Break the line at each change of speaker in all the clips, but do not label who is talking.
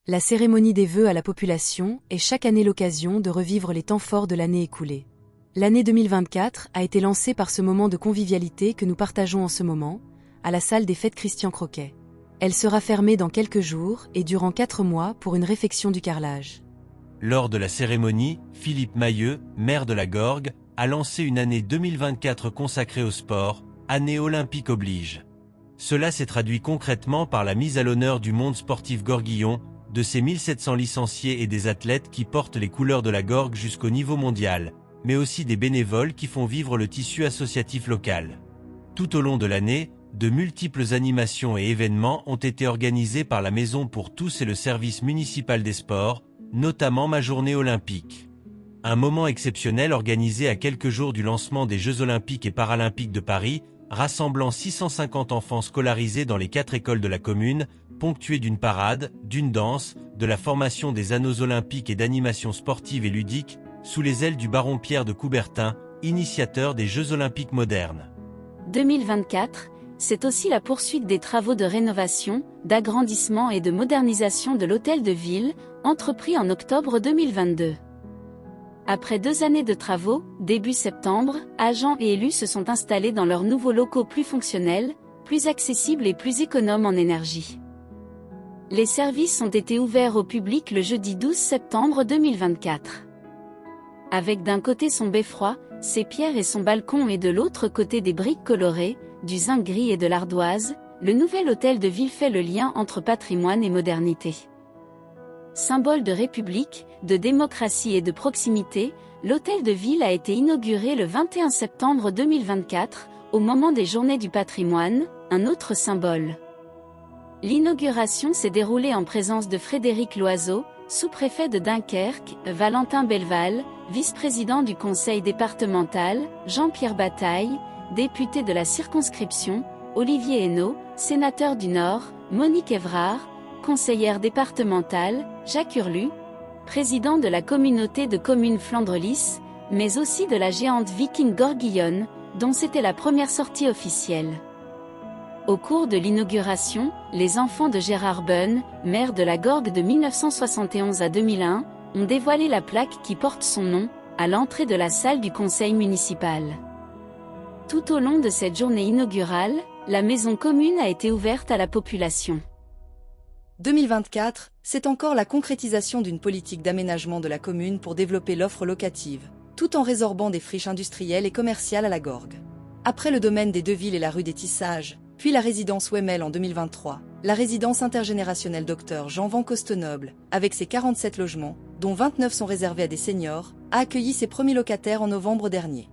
La cérémonie des vœux à la population est chaque année l'occasion de revivre les temps forts de l'année écoulée. L'année 2024 a été lancée par ce moment de convivialité que nous partageons en ce moment, à la salle des fêtes Christian Croquet. Elle sera fermée dans quelques jours et durant 4 mois pour une réfection du carrelage.
Lors de la cérémonie, Philippe Mahieu, maire de la Gorgue, a lancé une année 2024 consacrée au sport, année olympique oblige. Cela s'est traduit concrètement par la mise à l'honneur du monde sportif gorguillon, de ses 1700 licenciés et des athlètes qui portent les couleurs de la Gorgue jusqu'au niveau mondial, mais aussi des bénévoles qui font vivre le tissu associatif local. Tout au long de l'année, de multiples animations et événements ont été organisés par la Maison pour tous et le service municipal des sports, notamment Ma Journée olympique. Un moment exceptionnel organisé à quelques jours du lancement des Jeux olympiques et paralympiques de Paris, rassemblant 650 enfants scolarisés dans les 4 écoles de la commune, ponctué d'une parade, d'une danse, de la formation des anneaux olympiques et d'animations sportives et ludiques, sous les ailes du baron Pierre de Coubertin, initiateur des Jeux olympiques modernes.
2024, c'est aussi la poursuite des travaux de rénovation, d'agrandissement et de modernisation de l'hôtel de ville, entrepris en octobre 2022. Après 2 années de travaux, début septembre, agents et élus se sont installés dans leurs nouveaux locaux plus fonctionnels, plus accessibles et plus économes en énergie. Les services ont été ouverts au public le jeudi 12 septembre 2024. Avec d'un côté son beffroi, ses pierres et son balcon et de l'autre côté des briques colorées, du zinc gris et de l'ardoise, le nouvel hôtel de ville fait le lien entre patrimoine et modernité. Symbole de république, de démocratie et de proximité, l'hôtel de ville a été inauguré le 21 septembre 2024, au moment des Journées du patrimoine, un autre symbole. L'inauguration s'est déroulée en présence de Frédéric Loiseau, sous-préfet de Dunkerque, Valentin Belval, vice-président du conseil départemental, Jean-Pierre Bataille, député de la circonscription, Olivier Hainaut, sénateur du Nord, Monique Évrard, conseillère départementale, Jacques Hurlu, président de la communauté de communes Flandre-Lys, mais aussi de la géante Viking Gorguillonne, dont c'était la première sortie officielle. Au cours de l'inauguration, les enfants de Gérard Bunn, maire de la Gorgue de 1971 à 2001, ont dévoilé la plaque qui porte son nom, à l'entrée de la salle du conseil municipal. Tout au long de cette journée inaugurale, la maison commune a été ouverte à la population.
2024, c'est encore la concrétisation d'une politique d'aménagement de la commune pour développer l'offre locative, tout en résorbant des friches industrielles et commerciales à la Gorgue. Après le domaine des Deux-Villes et la rue des Tissages, puis la résidence Wemmel en 2023, la résidence intergénérationnelle Dr Jean-Van Costenoble, avec ses 47 logements, dont 29 sont réservés à des seniors, a accueilli ses premiers locataires en novembre dernier.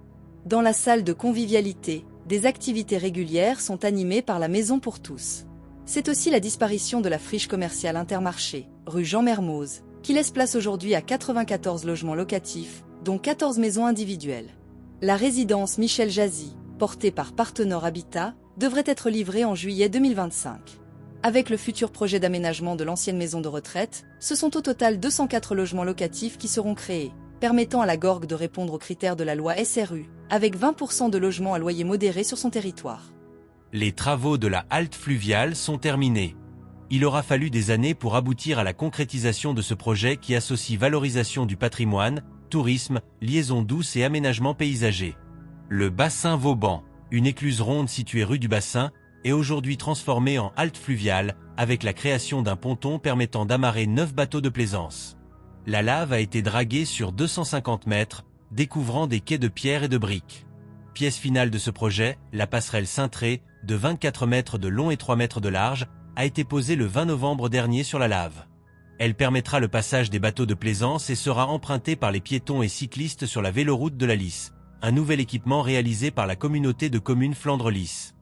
Dans la salle de convivialité, des activités régulières sont animées par la Maison pour tous. C'est aussi la disparition de la friche commerciale Intermarché, rue Jean Mermoz, qui laisse place aujourd'hui à 94 logements locatifs, dont 14 maisons individuelles. La résidence Michel Jazy, portée par Partenor Habitat, devrait être livrée en juillet 2025. Avec le futur projet d'aménagement de l'ancienne maison de retraite, ce sont au total 204 logements locatifs qui seront créés, permettant à la Gorgue de répondre aux critères de la loi SRU, avec 20% de logements à loyer modéré sur son territoire.
Les travaux de la halte fluviale sont terminés. Il aura fallu des années pour aboutir à la concrétisation de ce projet qui associe valorisation du patrimoine, tourisme, liaisons douces et aménagement paysager. Le bassin Vauban, une écluse ronde située rue du Bassin, est aujourd'hui transformée en halte fluviale avec la création d'un ponton permettant d'amarrer 9 bateaux de plaisance. La lave a été draguée sur 250 mètres, découvrant des quais de pierre et de briques. Pièce finale de ce projet, la passerelle cintrée, de 24 mètres de long et 3 mètres de large, a été posée le 20 novembre dernier sur la lave. Elle permettra le passage des bateaux de plaisance et sera empruntée par les piétons et cyclistes sur la véloroute de la Lys, un nouvel équipement réalisé par la communauté de communes Flandre-Lys.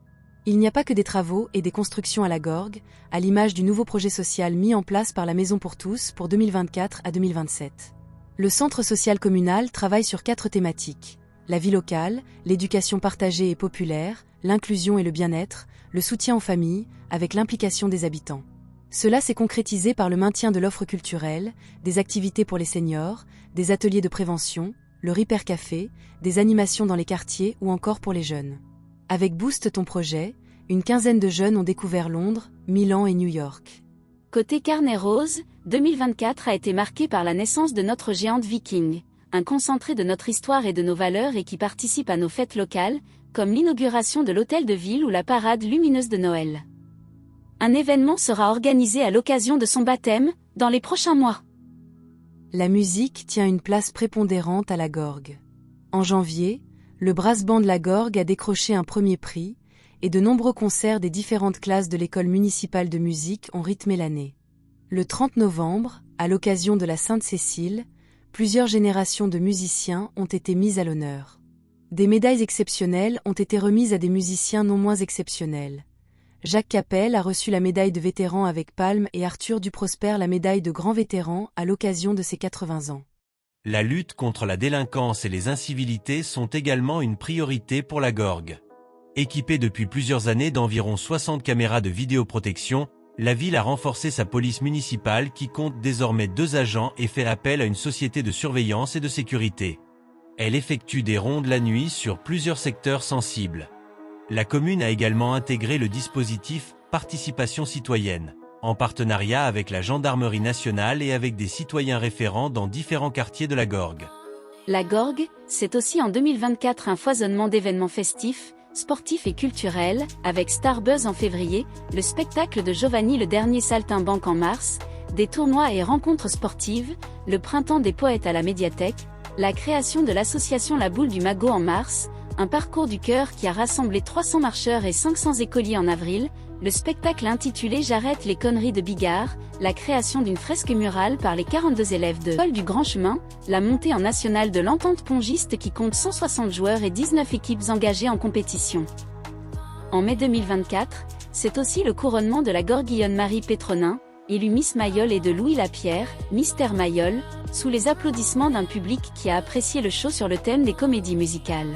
Il n'y a pas que des travaux et des constructions à la Gorgue, à l'image du nouveau projet social mis en place par la Maison pour tous pour 2024 à 2027. Le centre social communal travaille sur 4 thématiques: la vie locale, l'éducation partagée et populaire, l'inclusion et le bien-être, le soutien aux familles, avec l'implication des habitants. Cela s'est concrétisé par le maintien de l'offre culturelle, des activités pour les seniors, des ateliers de prévention, le Ripper Café, des animations dans les quartiers ou encore pour les jeunes. Avec Boost ton projet, une quinzaine de jeunes ont découvert Londres, Milan et New York.
Côté carnet rose, 2024 a été marqué par la naissance de notre géante viking, un concentré de notre histoire et de nos valeurs et qui participe à nos fêtes locales, comme l'inauguration de l'hôtel de ville ou la parade lumineuse de Noël. Un événement sera organisé à l'occasion de son baptême, dans les prochains mois.
La musique tient une place prépondérante à la Gorgue. En janvier, le Brass Band La Gorgue a décroché un premier prix, et de nombreux concerts des différentes classes de l'école municipale de musique ont rythmé l'année. Le 30 novembre, à l'occasion de la Sainte-Cécile, plusieurs générations de musiciens ont été mises à l'honneur. Des médailles exceptionnelles ont été remises à des musiciens non moins exceptionnels. Jacques Capel a reçu la médaille de vétéran avec palme et Arthur Duprosper la médaille de grand vétéran à l'occasion de ses 80 ans.
La lutte contre la délinquance et les incivilités sont également une priorité pour la Gorgue. Équipée depuis plusieurs années d'environ 60 caméras de vidéoprotection, la ville a renforcé sa police municipale qui compte désormais 2 agents et fait appel à une société de surveillance et de sécurité. Elle effectue des rondes la nuit sur plusieurs secteurs sensibles. La commune a également intégré le dispositif Participation citoyenne, en partenariat avec la Gendarmerie nationale et avec des citoyens référents dans différents quartiers de la Gorgue.
La Gorgue, c'est aussi en 2024 un foisonnement d'événements festifs, sportifs et culturels, avec Starbuzz en février, le spectacle de Giovanni le dernier saltimbanque en mars, des tournois et rencontres sportives, le printemps des poètes à la médiathèque, la création de l'association La Boule du Magot en mars, un parcours du cœur qui a rassemblé 300 marcheurs et 500 écoliers en avril, le spectacle intitulé J'arrête les conneries de Bigard, la création d'une fresque murale par les 42 élèves de l'école du Grand Chemin, la montée en nationale de l'Entente Pongiste qui compte 160 joueurs et 19 équipes engagées en compétition. En mai 2024, c'est aussi le couronnement de la Gorguillonne Marie Pétronin, élue Miss Mayol et de Louis Lapierre, Mystère Mayol, sous les applaudissements d'un public qui a apprécié le show sur le thème des comédies musicales.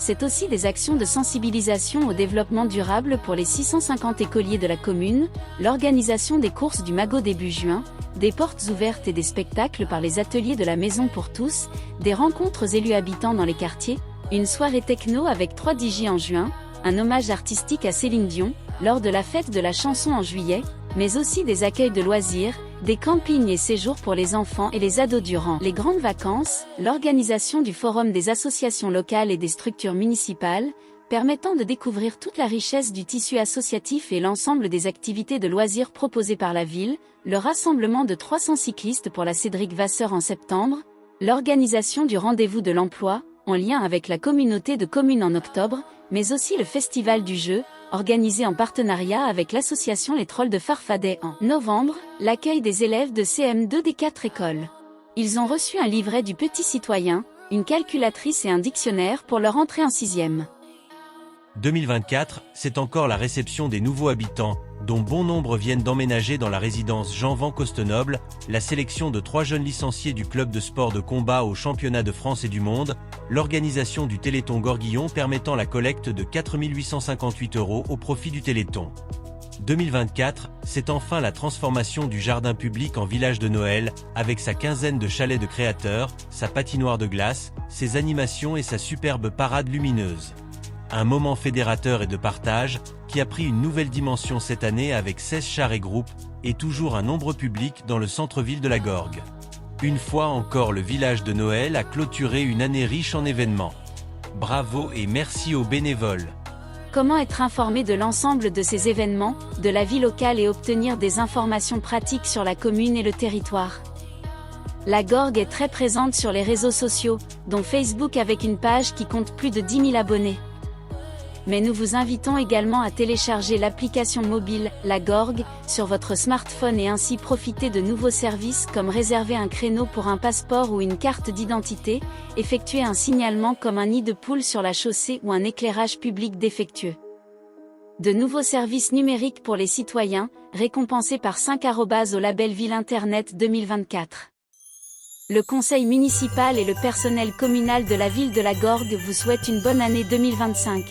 C'est aussi des actions de sensibilisation au développement durable pour les 650 écoliers de la commune, l'organisation des courses du Magot début juin, des portes ouvertes et des spectacles par les ateliers de la Maison pour tous, des rencontres élus habitants dans les quartiers, une soirée techno avec 3 DJ en juin, un hommage artistique à Céline Dion, lors de la fête de la chanson en juillet, mais aussi des accueils de loisirs, des campings et séjours pour les enfants et les ados durant les grandes vacances, l'organisation du forum des associations locales et des structures municipales, permettant de découvrir toute la richesse du tissu associatif et l'ensemble des activités de loisirs proposées par la ville, le rassemblement de 300 cyclistes pour la Cédric Vasseur en septembre, l'organisation du rendez-vous de l'emploi, en lien avec la communauté de communes en octobre, mais aussi le festival du jeu, organisé en partenariat avec l'association Les Trolls de Farfadet en novembre, l'accueil des élèves de CM2 des 4 écoles. Ils ont reçu un livret du Petit Citoyen, une calculatrice et un dictionnaire pour leur entrée en 6e.
2024, c'est encore la réception des nouveaux habitants, dont bon nombre viennent d'emménager dans la résidence Jean-Van Costenoble, la sélection de 3 jeunes licenciés du club de sport de combat au championnat de France et du monde, l'organisation du Téléthon Gorguillon permettant la collecte de 4 858 € au profit du Téléthon. 2024, c'est enfin la transformation du jardin public en village de Noël, avec sa quinzaine de chalets de créateurs, sa patinoire de glace, ses animations et sa superbe parade lumineuse. Un moment fédérateur et de partage, qui a pris une nouvelle dimension cette année avec 16 chars et groupes, et toujours un nombreux public dans le centre-ville de la Gorgue. Une fois encore, le village de Noël a clôturé une année riche en événements. Bravo et merci aux bénévoles.
Comment être informé de l'ensemble de ces événements, de la vie locale et obtenir des informations pratiques sur la commune et le territoire? La Gorgue est très présente sur les réseaux sociaux, dont Facebook avec une page qui compte plus de 10 000 abonnés. Mais nous vous invitons également à télécharger l'application mobile, La Gorgue, sur votre smartphone et ainsi profiter de nouveaux services comme réserver un créneau pour un passeport ou une carte d'identité, effectuer un signalement comme un nid de poule sur la chaussée ou un éclairage public défectueux. De nouveaux services numériques pour les citoyens, récompensés par 5 arrobas au label Ville Internet 2024. Le conseil municipal et le personnel communal de la ville de la Gorgue vous souhaitent une bonne année 2025.